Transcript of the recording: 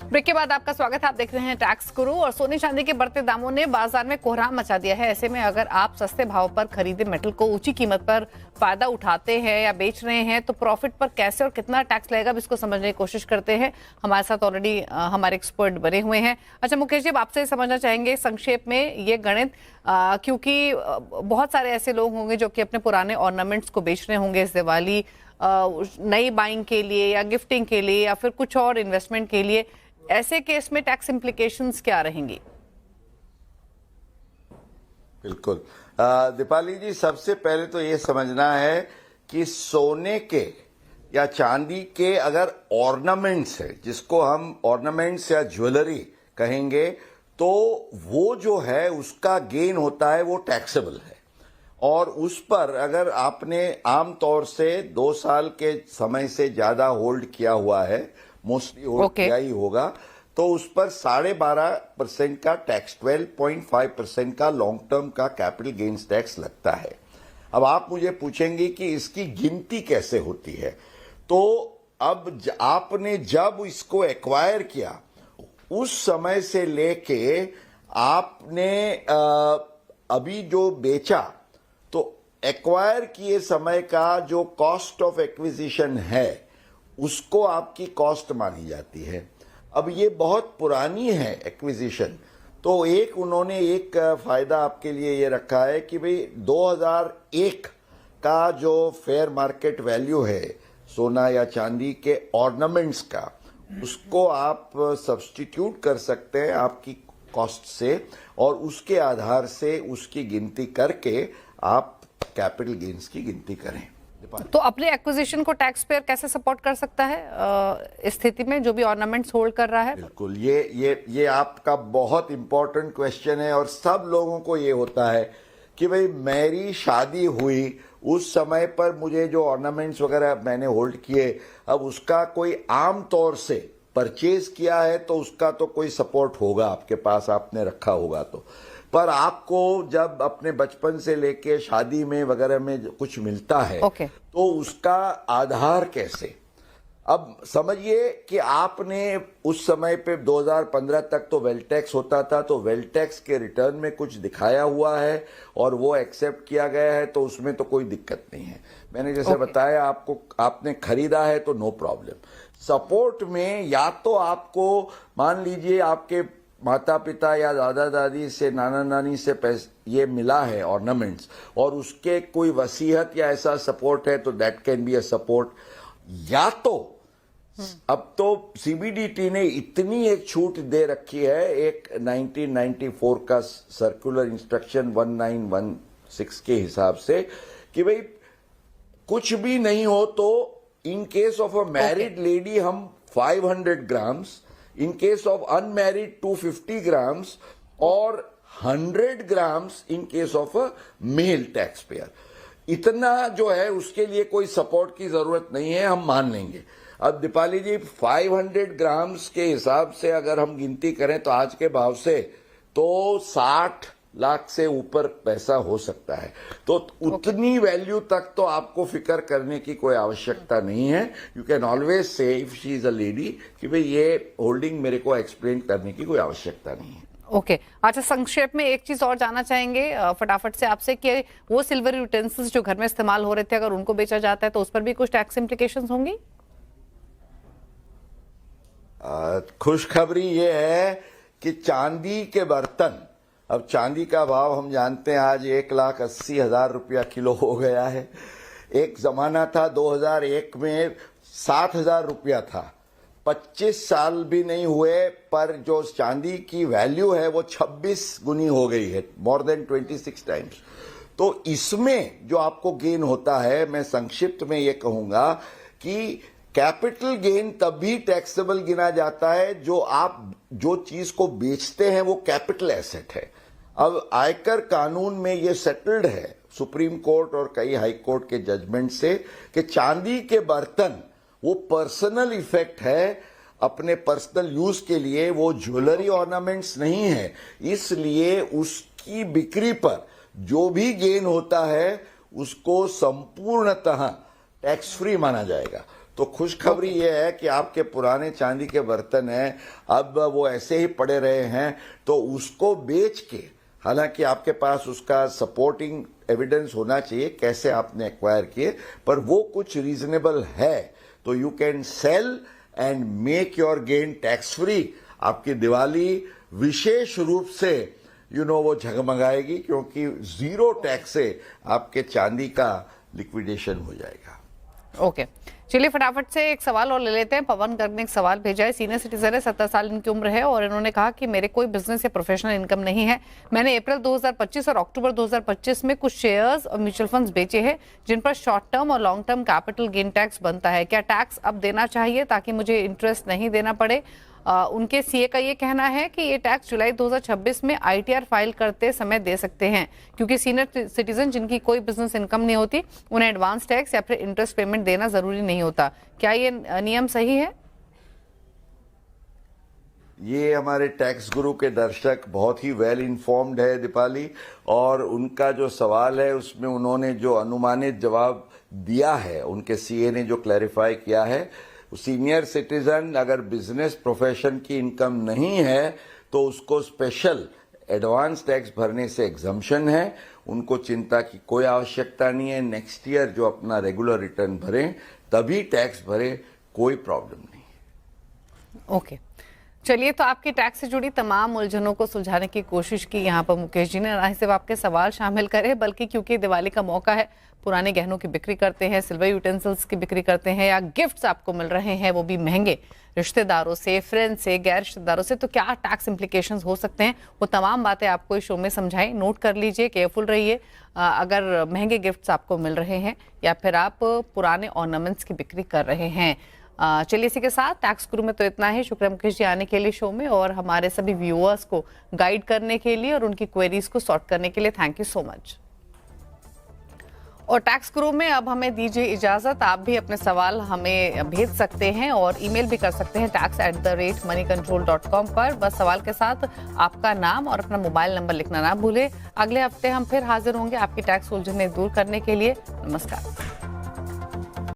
Break के बाद आपका स्वागत है। आप देख रहे हैं टैक्स गुरु। और सोने चांदी के बढ़ते दामों ने बाजार में कोहराम मचा दिया है। ऐसे में अगर आप सस्ते भाव पर खरीदे मेटल को ऊंची कीमत पर फायदा उठाते हैं या बेच रहे हैं तो प्रॉफिट पर कैसे और कितना टैक्स लगेगा, इसको समझने की कोशिश करते हैं। हमारे साथ ऑलरेडी हमारे एक्सपर्ट बने हुए हैं। अच्छा मुकेश जी, आपसे समझना चाहेंगे संक्षेप में ये गणित, क्योंकि बहुत सारे ऐसे लोग होंगे जो कि अपने पुराने ऑर्नामेंट्स को बेच रहे होंगे इस दिवाली, नई बाइंग के लिए या गिफ्टिंग के लिए या फिर कुछ और इन्वेस्टमेंट के लिए। ऐसे केस में टैक्स इम्प्लीकेशंस क्या रहेंगी? बिल्कुल दीपाली जी, सबसे पहले तो ये समझना है कि सोने के या चांदी के अगर ऑर्नामेंट्स है, जिसको हम ऑर्नामेंट्स या ज्वेलरी कहेंगे, तो वो जो है उसका गेन होता है वो टैक्सेबल है। और उस पर अगर आपने आमतौर से 2 साल के समय से ज्यादा होल्ड किया हुआ है, मोस्टली होल्ड किया ही होगा, तो उस पर 12.5% का टैक्स, 12.5% का लॉन्ग टर्म का कैपिटल गेन्स टैक्स लगता है। अब आप मुझे पूछेंगे कि इसकी गिनती कैसे होती है, तो अब आपने जब इसको एक्वायर किया उस समय से लेके आपने अभी जो बेचा, तो एक्वायर किए समय का जो कॉस्ट ऑफ एक्विजिशन है उसको आपकी कॉस्ट मानी जाती है। अब ये बहुत पुरानी है एक्विजिशन, तो उन्होंने एक फायदा आपके लिए ये रखा है कि भाई 2001 का जो फेयर मार्केट वैल्यू है सोना या चांदी के ऑर्नामेंट्स का, उसको आप सब्स्टिट्यूट कर सकते हैं आपकी कॉस्ट से, और उसके आधार से उसकी गिनती करके आप कैपिटल गेन्स की गिनती करें। तो अपने एक्विजिशन को टैक्स पेयर कैसे सपोर्ट कर सकता है इस स्थिति में, जो भी ऑर्नामेंट्स होल्ड कर रहा है? बिल्कुल, ये आपका बहुत इंपॉर्टेंट क्वेश्चन है। और सब लोगों को ये होता है कि भाई मेरी शादी हुई उस समय पर मुझे जो ऑर्नामेंट्स वगैरह मैंने होल्ड किए, अब उसका कोई आम तौर से परचेज किया है तो उसका तो कोई सपोर्ट होगा आपके पास, आपने रखा होगा तो। पर आपको जब अपने बचपन से लेके शादी में वगैरह में कुछ मिलता है, तो उसका आधार कैसे? अब समझिए कि आपने उस समय पे 2015 तक तो वेल्थ टैक्स होता था, तो वेल्थ टैक्स के रिटर्न में कुछ दिखाया हुआ है और वो एक्सेप्ट किया गया है, तो उसमें तो कोई दिक्कत नहीं है। मैंने जैसे बताया आपको, आपने खरीदा है तो नो प्रॉब्लम। सपोर्ट में या तो आपको मान लीजिए आपके माता पिता या दादा दादी से, नाना नानी से ये मिला है ऑर्नामेंट्स, और उसके कोई वसीयत या ऐसा सपोर्ट है, तो that can be a support. या तो अब तो सीबीडीटी ने इतनी एक छूट दे रखी है, एक 1994 का सर्कुलर इंस्ट्रक्शन 1916 के हिसाब से, कि भाई कुछ भी नहीं हो तो in case of a married lady हम 500 grams, in case of unmarried 250 grams और 100 grams in case of a male taxpayer। इतना जो है उसके लिए कोई सपोर्ट की जरूरत नहीं है, हम मान लेंगे। अब दीपाली जी 500 ग्राम्स के हिसाब से अगर हम गिनती करें तो आज के भाव से तो 60 लाख से ऊपर पैसा हो सकता है, तो उतनी वैल्यू तक तो आपको फिक्र करने की कोई आवश्यकता नहीं है। You can always say if she is a lady कि भाई ये होल्डिंग मेरे को एक्सप्लेन करने की कोई आवश्यकता नहीं है। ओके अच्छा, संक्षेप में एक चीज और जानना चाहेंगे फटाफट से आपसे कि वो सिल्वर यूटेंसिल्स जो घर में इस्तेमाल हो रहे थे, अगर उनको बेचा जाता है तो उस पर भी कुछ टैक्स इम्प्लीकेशंस होंगी? खुशखबरी ये है कि चांदी के बर्तन, अब चांदी का भाव हम जानते हैं आज 1,80,000 रुपया किलो हो गया है। एक जमाना था 2001 में 60,000 रुपया था। 25 साल भी नहीं हुए पर जो चांदी की वैल्यू है वो 26 गुनी हो गई है, मोर देन 26 टाइम्स। तो इसमें जो आपको गेन होता है, मैं संक्षिप्त में ये कहूंगा कि कैपिटल गेन तभी टैक्सेबल गिना जाता है जो आप जो चीज को बेचते हैं वो कैपिटल एसेट है। अब आयकर कानून में ये सेटल्ड है सुप्रीम कोर्ट और कई हाई कोर्ट के जजमेंट से कि चांदी के बर्तन वो पर्सनल इफेक्ट है, अपने पर्सनल यूज के लिए, वो ज्वेलरी ऑर्नामेंट्स नहीं है। इसलिए उसकी बिक्री पर जो भी गेन होता है उसको संपूर्णतः टैक्स फ्री माना जाएगा। तो खुशखबरी ये है कि आपके पुराने चांदी के बर्तन हैं, अब वो ऐसे ही पड़े रहे हैं, तो उसको बेच के, हालांकि आपके पास उसका सपोर्टिंग एविडेंस होना चाहिए कैसे आपने एक्वायर किए, पर वो कुछ रीजनेबल है, तो you can sell and make your gain tax free. आपकी दिवाली विशेष रूप से वो झगमगाएगी, क्योंकि 0 टैक्स से आपके चांदी का लिक्विडेशन हो जाएगा। ओके, चलिए फटाफट से एक सवाल और ले लेते हैं। पवन गर्ग ने एक सवाल भेजा है। सीनियर सिटीजन है, 70 साल इनकी उम्र है और इन्होंने कहा कि मेरे कोई बिजनेस या प्रोफेशनल इनकम नहीं है। मैंने अप्रैल 2025 और अक्टूबर 2025 में कुछ शेयर्स और म्यूचुअल फंड्स बेचे हैं जिन पर शॉर्ट टर्म और long term capital gain tax बनता है। क्या टैक्स अब देना चाहिए ताकि मुझे इंटरेस्ट नहीं देना पड़े? उनके सीए का ये कहना है कि ये टैक्स जुलाई 2026 में आईटीआर फाइल करते समय दे सकते हैं, क्योंकि सीनियर सिटीजन जिनकी कोई बिजनेस इनकम नहीं होती उन्हें एडवांस टैक्स या फिर इंटरेस्ट पेमेंट देना जरूरी नहीं होता। क्या ये नियम सही है? ये हमारे टैक्स गुरु के दर्शक बहुत ही वेल इन्फॉर्म्ड है दीपाली, और उनका जो सवाल है उसमें उन्होंने जो अनुमानित जवाब दिया है, उनके सीए ने जो क्लैरिफाई किया है, सीनियर सिटीजन अगर बिजनेस प्रोफेशन की इनकम नहीं है तो उसको स्पेशल एडवांस टैक्स भरने से एग्जम्पशन है, उनको चिंता की कोई आवश्यकता नहीं है। नेक्स्ट ईयर जो अपना रेगुलर रिटर्न भरें तभी टैक्स भरे, कोई प्रॉब्लम नहीं है। ओके, चलिए, तो आपकी टैक्स से जुड़ी तमाम उलझनों को सुलझाने की कोशिश की यहाँ पर मुकेश जी ने। ना ही सिर्फ आपके सवाल शामिल करे, बल्कि क्योंकि दिवाली का मौका है, पुराने गहनों की बिक्री करते हैं, सिल्वर यूटेंसिल्स की बिक्री करते हैं, या गिफ्ट्स आपको मिल रहे हैं वो भी महंगे, रिश्तेदारों से, फ्रेंड से, गैर रिश्तेदारों से, तो क्या टैक्स इंप्लीकेशंस हो सकते हैं, वो तमाम बातें आपको इस शो में समझाएं। नोट कर लीजिए, केयरफुल रहिए। अगर महंगे गिफ्ट्स आपको मिल रहे हैं या फिर आप पुराने ऑर्नामेंट्स की बिक्री कर रहे हैं। चलिए, इसी के साथ टैक्स गुरु में तो इतना ही। शुक्रिया मुकेश जी आने के लिए शो में और हमारे सभी व्यूअर्स को गाइड करने के लिए और उनकी क्वेरीज को सॉर्ट करने के लिए। Thank you so much. और टैक्स गुरु में अब हमें दीजिए इजाजत। आप भी अपने सवाल हमें भेज सकते हैं और ईमेल भी कर सकते हैं tax@moneycontrol.com पर। बस सवाल के साथ आपका नाम और अपना मोबाइल नंबर लिखना ना भूलें। अगले हफ्ते हम फिर हाजिर होंगे आपकी टैक्स उलझनें दूर करने के लिए। नमस्कार।